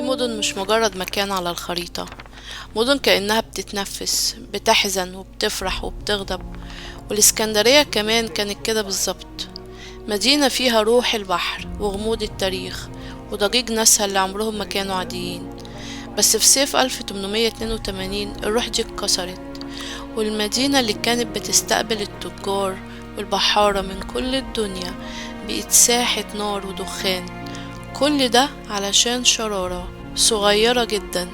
مدن مش مجرد مكان على الخريطة، مدن كأنها بتتنفس، بتحزن وبتفرح وبتغضب. والإسكندرية كمان كانت كده بالظبط، مدينة فيها روح البحر وغموض التاريخ وضجيج ناسها اللي عمرهم ما كانوا عاديين. بس في صيف 1882 الروح دي اتكسرت، والمدينة اللي كانت بتستقبل التجار والبحارة من كل الدنيا بقت ساحة نار ودخان. كل ده علشان شرارة صغيرة جدا.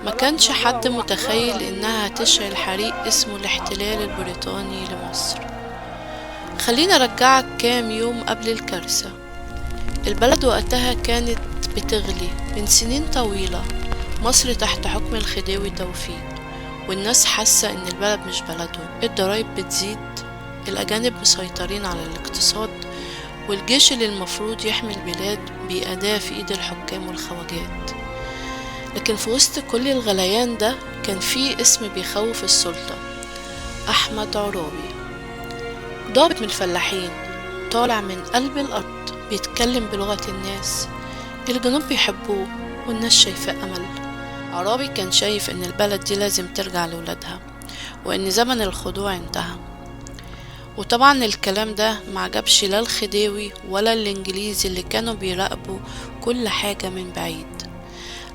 ما كانش حد متخيل انها هتشعل حريق اسمه الاحتلال البريطاني لمصر. خلينا ارجعك كام يوم قبل الكارثة. البلد وقتها كانت بتغلي من سنين طويلة، مصر تحت حكم الخديوي توفيق، والناس حاسة ان البلد مش بلدهم. الضرايب بتزيد، الأجانب مسيطرين على الاقتصاد، والجيش اللي المفروض يحمي البلاد بأداة في ايد الحكام والخواجات. لكن في وسط كل الغليان ده كان في اسم بيخوف السلطة: أحمد عرابي. ضابط من الفلاحين، طالع من قلب الأرض، بيتكلم بلغة الناس. الجنوب بيحبوه والناس شايفاه أمل. عرابي كان شايف إن البلد دي لازم ترجع لولادها، وإن زمن الخضوع انتهى. وطبعا الكلام ده معجبش لا الخديوي ولا الإنجليز اللي كانوا بيراقبوا كل حاجة من بعيد،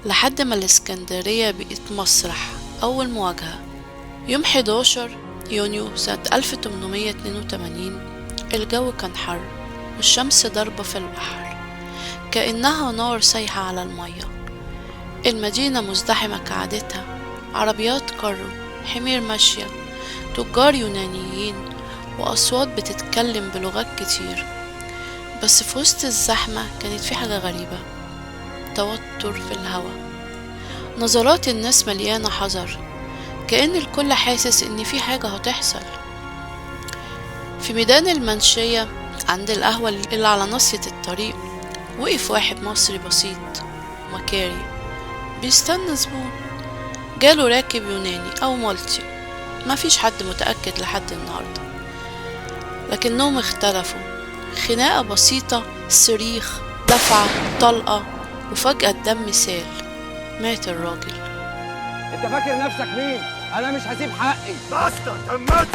لحد ما الإسكندرية بقت مسرح أول مواجهة. يوم 11 يونيو سنة 1882 الجو كان حر، والشمس ضاربة في البحر كأنها نار سايحة على المية. المدينة مزدحمة كعادتها، عربيات كارو، حمير ماشية، تجار يونانيين، وأصوات بتتكلم بلغات كتير. بس في وسط الزحمة كانت في حاجة غريبة: توتر في الهوا. نظرات الناس مليانة حذر، كأن الكل حاسس إن في حاجة هتحصل. في ميدان المنشية عند القهوة اللي على ناصية الطريق وقف واحد مصري بسيط مكاري بيستنى زبون. جاله راكب يوناني أو مالتي، مفيش حد متأكد لحد النهاردة، لكنهم اختلفوا. خناقة بسيطة، صريخ، دفعة، طلقة، وفجأة الدم سال. مات الراجل. انت فاكر نفسك مين؟ انا مش هسيب حقي. باستا تمت.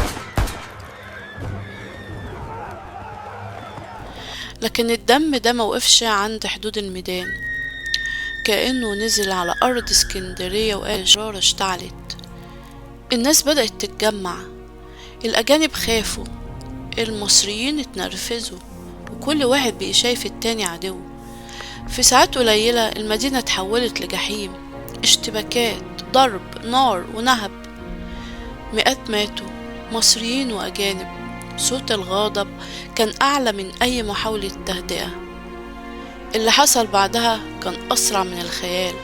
لكن الدم ده موقفش عند حدود الميدان، كأنه نزل على أرض اسكندرية وقال الشرارة اشتعلت. الناس بدأت تتجمع، الأجانب خافوا، المصريين اتنرفزوا، وكل واحد بقى شايف التاني عدو. في ساعات قليلة المدينة اتحولت لجحيم، اشتباكات، ضرب نار ونهب. مئات ماتوا، مصريين وأجانب. صوت الغضب كان أعلى من أي محاولة تهدئة. اللي حصل بعدها كان أسرع من الخيال.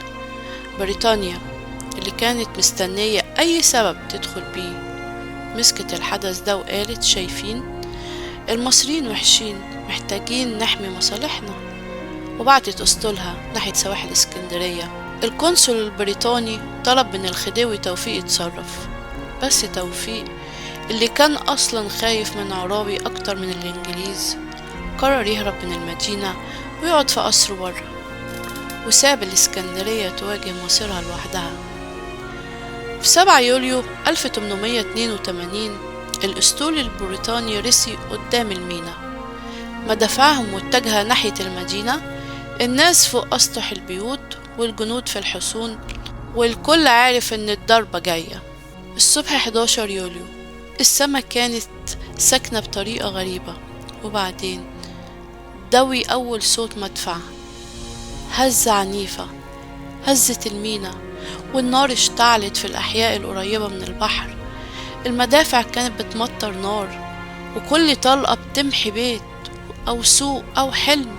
بريطانيا اللي كانت مستنية أي سبب تدخل بيه مسكت الحدث ده وقالت: شايفين؟ المصريين وحشين، محتاجين نحمي مصالحنا. وبعتت أسطولها ناحية سواحل اسكندرية. القنصل البريطاني طلب من الخديوي توفيق يتصرف، بس توفيق اللي كان أصلا خايف من عرابي أكتر من الإنجليز قرر يهرب من المدينة ويقعد في قصره بره، وساب الإسكندرية تواجه مصيرها لوحدها. في 7 يوليو 1882 الأسطول البريطاني رسي قدام المينا، مدافعهم متجهة ناحية المدينة، الناس فوق أسطح البيوت والجنود في الحصون، والكل عارف إن الضربة جاية. الصبح 11 يوليو السما كانت ساكنة بطريقة غريبة، وبعدين دوي أول صوت مدفع، هزة عنيفة هزت المينا، والنار اشتعلت في الأحياء القريبة من البحر. المدافع كانت بتمطر نار، وكل طلقة بتمحي بيت أو سوق أو حلم.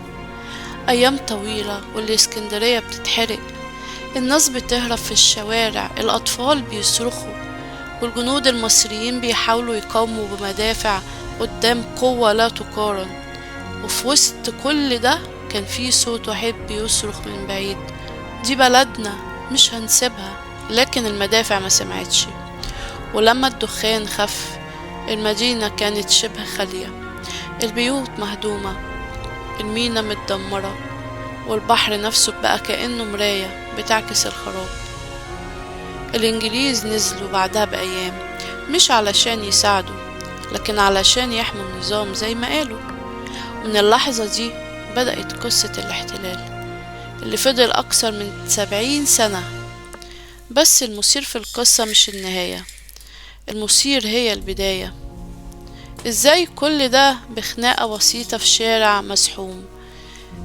أيام طويلة والإسكندرية بتتحرق، الناس بتهرب في الشوارع، الأطفال بيصرخوا، والجنود المصريين بيحاولوا يقاوموا بمدافع قدام قوة لا تقارن. وفي وسط كل ده كان في صوت واحد بيصرخ من بعيد: دي بلدنا، مش هنسيبها. لكن المدافع ما سمعتش، ولما الدخان خف المدينة كانت شبه خالية، البيوت مهدومة، المينا متدمرة، والبحر نفسه بقى كأنه مراية بتعكس الخراب. الإنجليز نزلوا بعدها بأيام، مش علشان يساعدوا لكن علشان يحموا النظام زي ما قالوا. ومن اللحظة دي بدأت قصة الاحتلال اللي فضل أكثر من 70 سنة. بس المثير في القصة مش النهاية، المثير هي البداية. ازاي كل ده بخناقة بسيطة في شارع مسحوم؟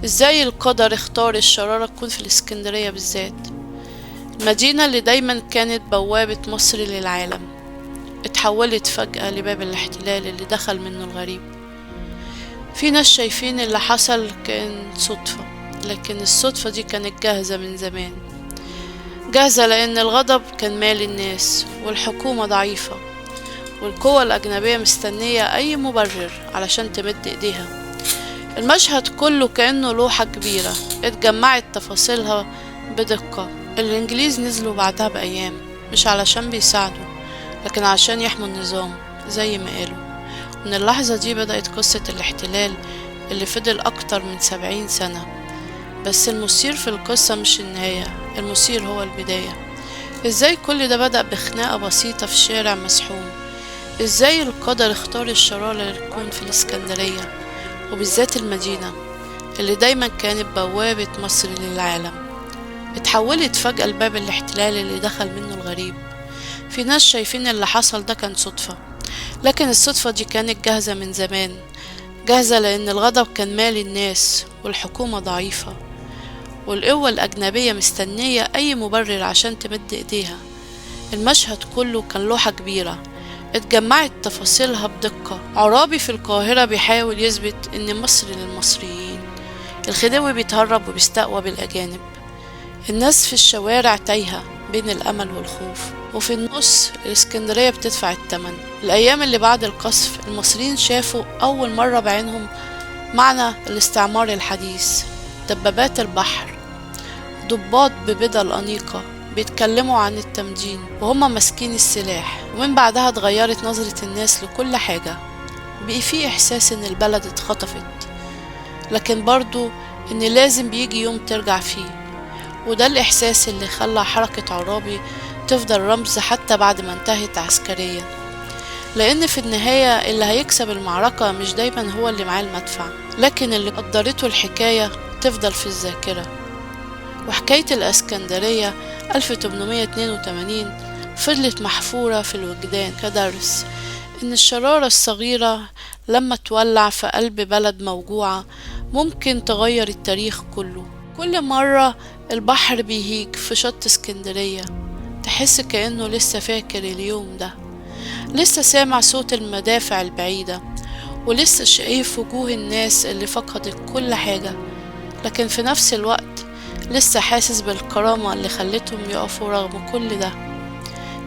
ازاي القدر اختار الشرارة تكون في الإسكندرية بالذات، المدينة اللي دايما كانت بوابة مصر للعالم، اتحولت فجأة لباب الاحتلال اللي دخل منه الغريب. في ناس شايفين اللي حصل كان صدفة، لكن الصدفة دي كانت جاهزة من زمان، جاهزة لأن الغضب كان مال الناس والحكومة ضعيفة والقوى الأجنبية مستنية أي مبرر علشان تمد إيديها. المشهد كله كأنه لوحة كبيرة اتجمعت تفاصيلها بدقة. الإنجليز نزلوا بعدها بأيام، مش علشان بيساعدوا لكن عشان يحموا النظام زي ما قالوا. من اللحظة دي بدأت قصة الاحتلال اللي فضل أكتر من 70 سنة. بس المثير في القصة مش النهاية، المثير هو البداية. ازاي كل ده بدأ بخناقة بسيطة في شارع مسحوم؟ ازاي القدر اختار الشرارة اللي تكون في الإسكندرية، وبالذات المدينة اللي دايما كانت بوابة مصر للعالم، اتحولت فجأة لباب الاحتلال اللي دخل منه الغريب. في ناس شايفين اللي حصل ده كان صدفة، لكن الصدفة دي كانت جاهزة من زمان، جاهزة لأن الغضب كان مال الناس والحكومة ضعيفة والقوة الأجنبية مستنية أي مبرر عشان تمد إيديها. المشهد كله كان لوحة كبيرة اتجمعت تفاصيلها بدقة. عرابي في القاهرة بيحاول يثبت إن مصر للمصريين، الخديوي بيتهرب وبيستقوى بالأجانب، الناس في الشوارع تايهة بين الأمل والخوف، وفي النص الإسكندرية بتدفع الثمن. الأيام اللي بعد القصف المصريين شافوا أول مرة بعينهم معنى الاستعمار الحديث، دبابات البحر، ضباط ببدل أنيقة بيتكلموا عن التمدين وهم ماسكين السلاح. ومن بعدها اتغيرت نظرة الناس لكل حاجة، بقي في إحساس إن البلد اتخطفت، لكن برضو إن لازم بيجي يوم ترجع فيه. وده الإحساس اللي خلى حركة عرابي تفضل رمز حتى بعد ما انتهت عسكريا، لأن في النهاية اللي هيكسب المعركة مش دايما هو اللي معاه المدفع، لكن اللي قدرته الحكاية تفضل في الذاكرة. وحكاية الإسكندرية 1882 فضلت محفورة في الوجدان كدرس، إن الشرارة الصغيرة لما تولع في قلب بلد موجوعة ممكن تغير التاريخ كله. كل مرة البحر بيهيج في شط اسكندرية تحس كأنه لسه فاكر اليوم ده، لسه سامع صوت المدافع البعيدة، ولسه شايف وجوه الناس اللي فقدت كل حاجة، لكن في نفس الوقت لسه حاسس بالكرامة اللي خلتهم يقفوا رغم كل ده.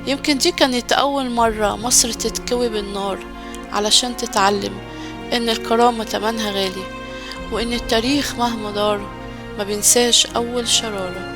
يمكن دي كانت أول مرة مصر تتكوي بالنار علشان تتعلم إن الكرامة تمنها غالي، وإن التاريخ مهما دار ما بينساش أول شرارة.